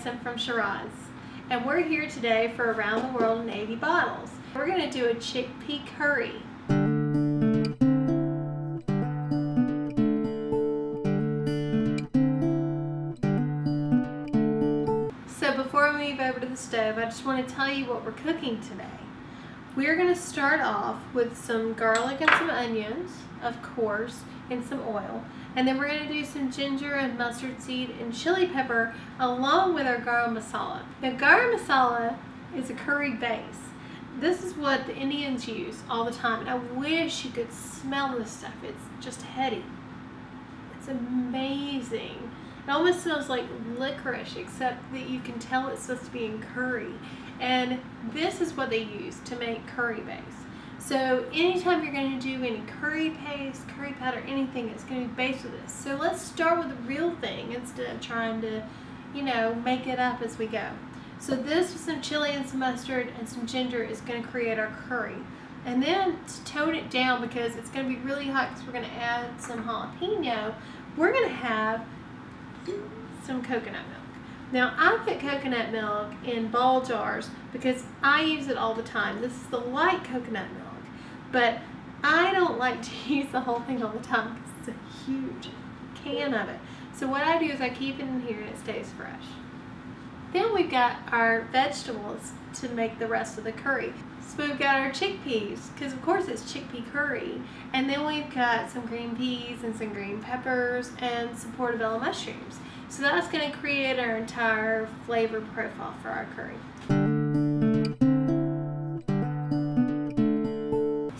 Garrison from Shiraz, and we're here today for Around the World in 80 Bottles. We're going to do a chickpea curry. So before we move over to the stove, I just want to tell you what we're cooking today. We're going to start off with some garlic and some onions, of course, and some oil. And then we're going to do some ginger and mustard seed and chili pepper along with our garam masala. Now, garam masala is a curry base. This is what the Indians use all the time. And I wish you could smell this stuff. It's just heady. It's amazing. It almost smells like licorice, except that you can tell it's supposed to be in curry. And this is what they use to make curry base. So anytime you're going to do any curry paste, curry powder, anything, it's going to be based with this. So let's start with the real thing instead of trying to, make it up as we go. So this with some chili and some mustard and some ginger is going to create our curry. And then to tone it down, because it's going to be really hot because we're going to add some jalapeno, we're going to have some coconut milk. Now, I put coconut milk in ball jars because I use it all the time. This is the light coconut milk, but I don't like to use the whole thing all the time because it's a huge can of it. So what I do is I keep it in here and it stays fresh. Then we've got our vegetables to make the rest of the curry. So we've got our chickpeas, because of course it's chickpea curry, and then we've got some green peas and some green peppers and some portobello mushrooms. So that's going to create our entire flavor profile for our curry.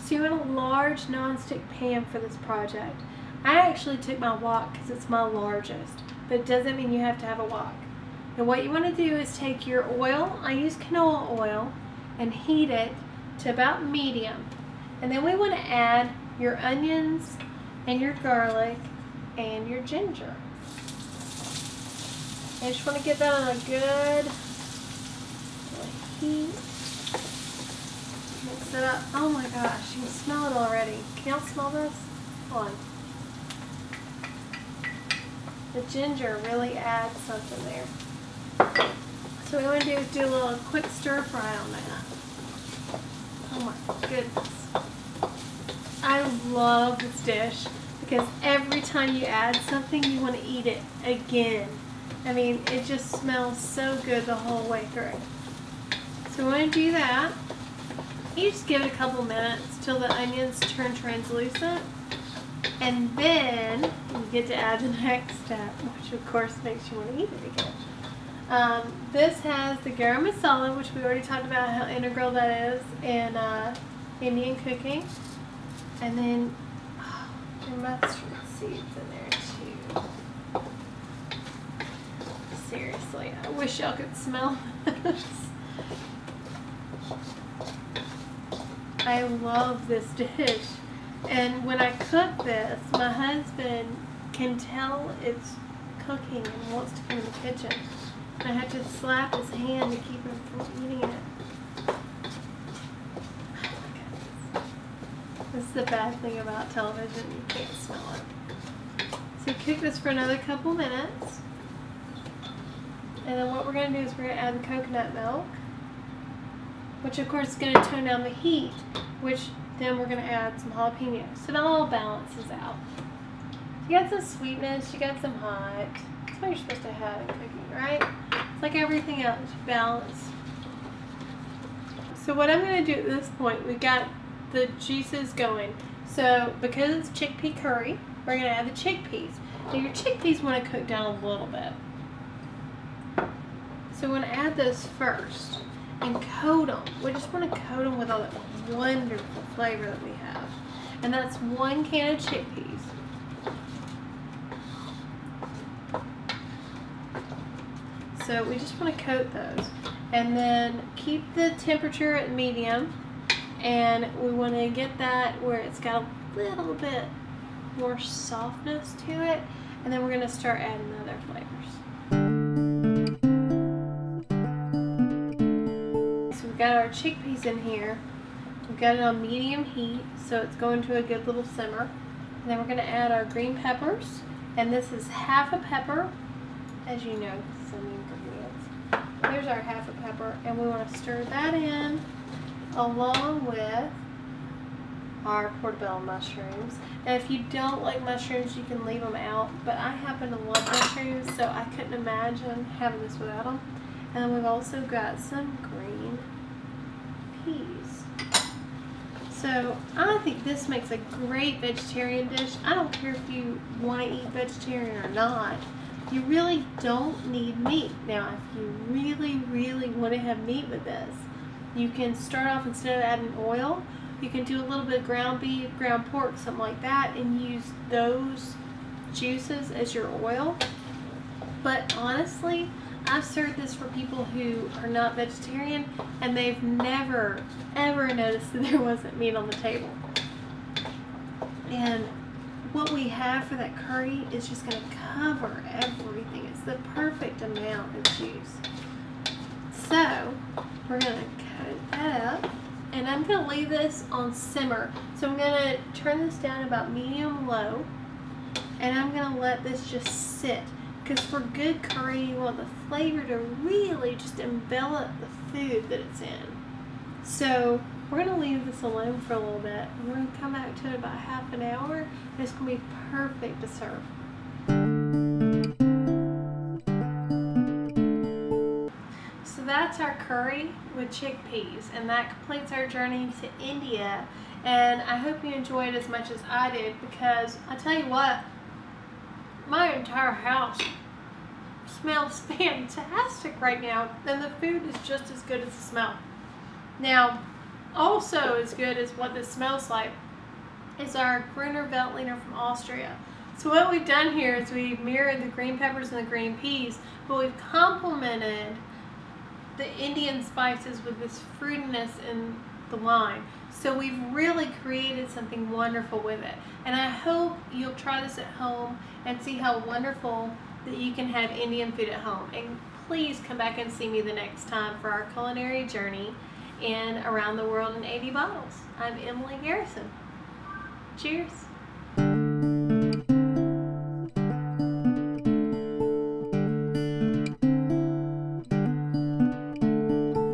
So you want a large non-stick pan for this project. I actually took my wok because it's my largest, but it doesn't mean you have to have a wok. And what you want to do is take your oil, I use canola oil, and heat it to about medium. And then we want to add your onions and your garlic and your ginger. I just want to get that on a good heat. Mix it up. Oh my gosh, you can smell it already. Can y'all smell this? Hold on. The ginger really adds something there. So what we want to do is do a little quick stir fry on that. Oh my goodness. I love this dish because every time you add something, you want to eat it again. I mean, it just smells so good the whole way through. So we want to do that. You just give it a couple minutes till the onions turn translucent. And then you get to add the next step, which of course makes you want to eat it again. This has the garam masala, which we already talked about how integral that is in Indian cooking. And then your mustard seeds in there too. Seriously, I wish y'all could smell this. I love this dish. And when I cook this, my husband can tell it's cooking and wants to come in the kitchen. I have to slap his hand to keep him from eating it. Oh my goodness. This is the bad thing about television, you can't smell it. So you cook this for another couple minutes. And then what we're going to do is we're going to add the coconut milk, which of course is going to tone down the heat, which then we're going to add some jalapenos. So it all balances out. You got some sweetness, you got some hot. That's what you're supposed to have in cooking, right? It's like everything else, balance. So what I'm going to do at this point, we've got the juices going. So because it's chickpea curry, we're going to add the chickpeas. Now your chickpeas want to cook down a little bit. So we're going to add those first and coat them. We just want to coat them with all that wonderful flavor that we have. And that's 1 can of chickpeas. So we just want to coat those. And then keep the temperature at medium. And we want to get that where it's got a little bit more softness to it. And then we're going to start adding other flavors. So we've got our chickpeas in here. We've got it on medium heat, so it's going to a good little simmer. And then we're going to add our green peppers. And this is half a pepper, as you know, some ingredients. There's our half a pepper, and we want to stir that in along with our portobello mushrooms. Now, if you don't like mushrooms, you can leave them out, but I happen to love mushrooms, so I couldn't imagine having this without them. And then we've also got some green peas. So I think this makes a great vegetarian dish. I don't care if you want to eat vegetarian or not. You really don't need meat. Now, if you really want to have meat with this, you can start off, instead of adding oil, you can do a little bit of ground beef, ground pork, something like that, and use those juices as your oil. But honestly, I've served this for people who are not vegetarian, and they've never, ever noticed that there wasn't meat on the table. And what we have for that curry is just going to cover everything. It's the perfect amount of juice. So, we're going to coat that up. And I'm going to leave this on simmer. So I'm going to turn this down about medium-low. And I'm going to let this just sit. Because for good curry, you want the flavor to really just envelop the food that it's in. So we're going to leave this alone for a little bit. And we're going to come back to it about half an hour. And it's going to be perfect to serve. So that's our curry with chickpeas, and that completes our journey to India. And I hope you enjoyed as much as I did, because I tell you what, my entire house smells fantastic right now, and the food is just as good as the smell. Now, also as good as what this smells like is our Gruner Veltliner from Austria. So what we've done here is we've mirrored the green peppers and the green peas, but we've complemented the Indian spices with this fruitiness in the lime. So we've really created something wonderful with it. And I hope you'll try this at home and see how wonderful that you can have Indian food at home. And please come back and see me the next time for our culinary journey in Around the World in 80 Bottles. I'm Emily Garrison. Cheers.